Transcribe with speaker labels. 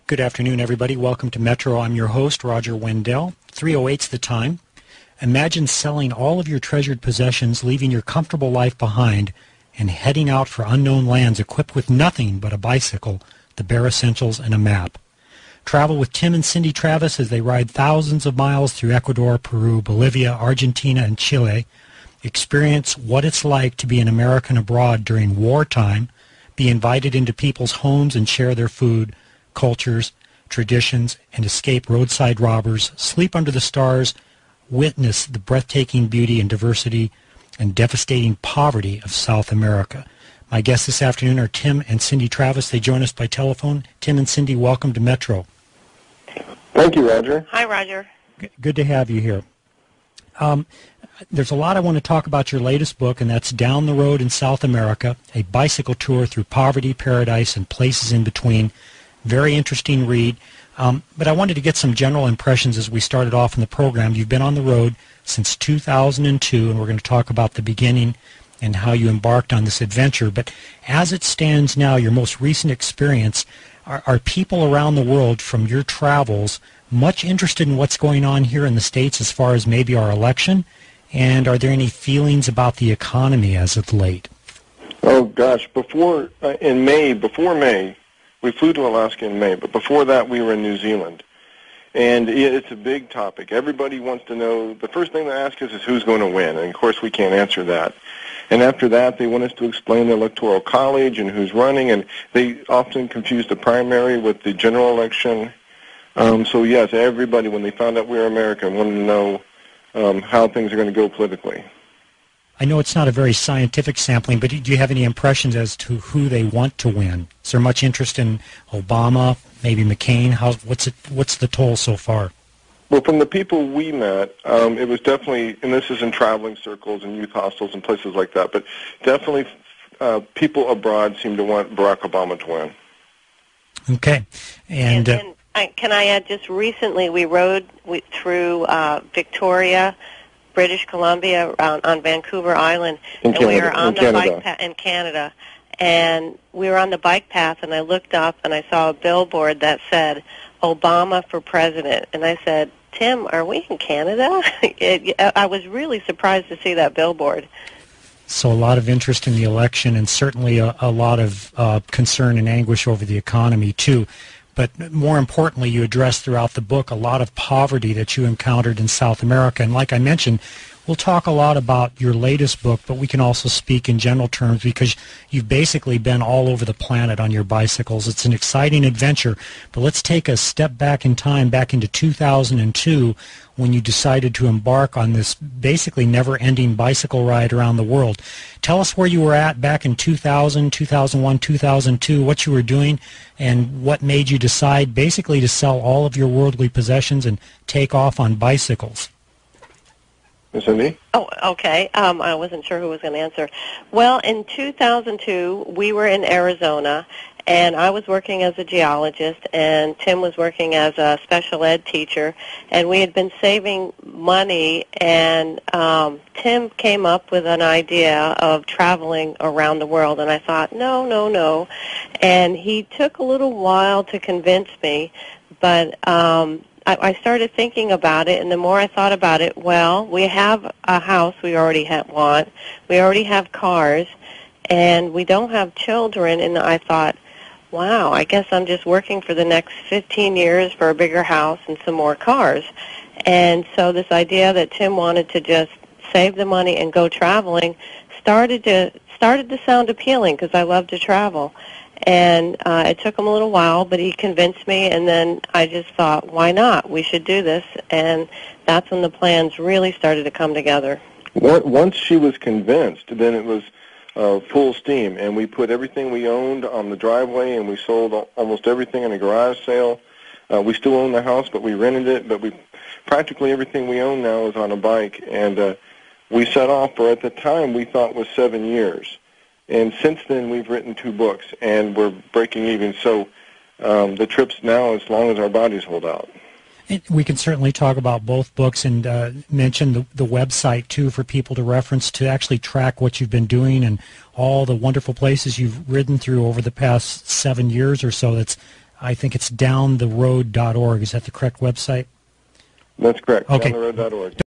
Speaker 1: Good afternoon, everybody. Welcome to Metro. I'm your host, Roger Wendell. 3:08's the time. Imagine selling all of your treasured possessions, leaving your comfortable life behind, and heading out for unknown lands equipped with nothing but a bicycle, the bare essentials, and a map. Travel with Tim and Cindy Travis as they ride thousands of miles through Ecuador, Peru, Bolivia, Argentina, and Chile. Experience what it's like to be an American abroad during wartime, be invited into people's homes and share their food, cultures, traditions, and escape roadside robbers, sleep under the stars, witness the breathtaking beauty and diversity and devastating poverty of South America. My guests this afternoon are Tim and Cindy Travis. They join us by telephone. Tim and Cindy, welcome to Metro.
Speaker 2: Thank you, Roger.
Speaker 3: Hi, Roger.
Speaker 1: Good to have you here. There's a lot I want to talk about your latest book, and that's Down the Road in South America, a bicycle tour through poverty, paradise, and places in between. Very interesting read. But I wanted to get some general impressions as we started off in the program. You've been on the road since 2002, and we're going to talk about the beginning and how you embarked on this adventure. But as it stands now, your most recent experience, are people around the world from your travels much interested in what's going on here in the States as far as maybe our election? And are there any feelings about the economy as of late?
Speaker 2: Oh, gosh. Before May, we flew to Alaska in May, but before that we were in New Zealand. And it's a big topic. Everybody wants to know, the first thing they ask us is who's going to win, and of course we can't answer that. And after that, they want us to explain the Electoral College and who's running, and they often confuse the primary with the general election. So yes, everybody, when they found out we were American, wanted to know how things are going to go politically.
Speaker 1: I know it's not a very scientific sampling, but do you have any impressions as to who they want to win? Is there much interest in Obama, maybe McCain? What's the toll so far?
Speaker 2: Well, from the people we met, it was definitely, and this is in traveling circles and youth hostels and places like that, but definitely people abroad seem to want Barack Obama to win.
Speaker 1: Okay. And
Speaker 3: can I add, just recently we rode through Victoria, British Columbia, on Vancouver Island, and we were on the bike path in Canada. And we were on the bike path, and I looked up and I saw a billboard that said Obama for president. And I said, Tim, are we in Canada? I was really surprised to see that billboard.
Speaker 1: So a lot of interest in the election, and certainly a lot of concern and anguish over the economy, too. But more importantly, you address throughout the book a lot of poverty that you encountered in South America. And like I mentioned, we'll talk a lot about your latest book, but we can also speak in general terms because you've basically been all over the planet on your bicycles. It's an exciting adventure, but let's take a step back in time, back into 2002, when you decided to embark on this basically never-ending bicycle ride around the world. Tell us where you were at back in 2000, 2001, 2002, what you were doing, and what made you decide basically to sell all of your worldly possessions and take off on bicycles.
Speaker 2: Is that me?
Speaker 3: Oh, okay. I wasn't sure who was going to answer. Well, in 2002, we were in Arizona, and I was working as a geologist, and Tim was working as a special ed teacher, and we had been saving money, and Tim came up with an idea of traveling around the world, and I thought, no, and he took a little while to convince me, but I started thinking about it, and the more I thought about it, well, we have a house we already want, we already have cars, and we don't have children, and I thought, wow, I guess I'm just working for the next 15 years for a bigger house and some more cars. And so this idea that Tim wanted to just save the money and go traveling started to sound appealing because I love to travel. And it took him a little while, but he convinced me, and then I just thought, why not? We should do this, and that's when the plans really started to come together.
Speaker 2: Once she was convinced, then it was full steam, and we put everything we owned on the driveway, and we sold almost everything in a garage sale. We still own the house, but we rented it, but practically everything we own now is on a bike, and we set off for, at the time, we thought was 7 years. And since then, we've written 2 books, and we're breaking even. So the trip's now as long as our bodies hold out.
Speaker 1: We can certainly talk about both books and mention the website, too, for people to reference to actually track what you've been doing and all the wonderful places you've ridden through over the past 7 years or so. That's I think it's downtheroad.org. Is that the correct website?
Speaker 2: That's correct.
Speaker 1: Okay.
Speaker 2: Downtheroad.org.